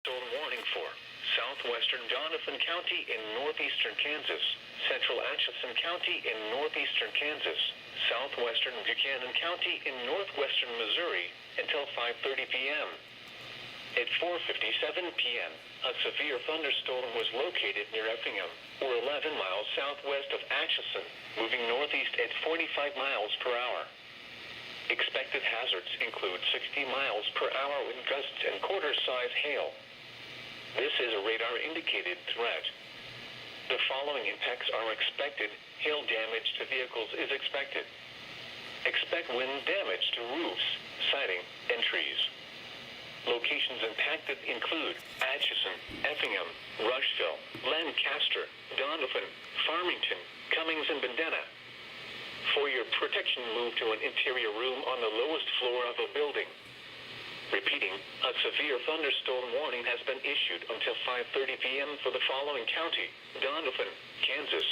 Storm warning for southwestern Donovan County in northeastern Kansas, central Atchison County in northeastern Kansas, southwestern Buchanan County in northwestern Missouri until 5:30 p.m. At 4:57 p.m., a severe thunderstorm was located near Effingham, or 11 miles southwest of Atchison, moving northeast at 45 miles per hour. Expected hazards include 60 miles per hour wind gusts and quarter-size hail. This is a radar-indicated threat. The following impacts are expected. Hail damage to vehicles is expected. Expect wind damage to roofs, siding, and trees. Locations impacted include Atchison, Effingham, Rushville, Lancaster, Donovan, Farmington, Cummings, and Bandana. For your protection, move to an interior room on the lowest floor of a building. Repeating, a severe thunderstorm warning has been issued until 5:30 p.m. for the following county: Donovan, Kansas,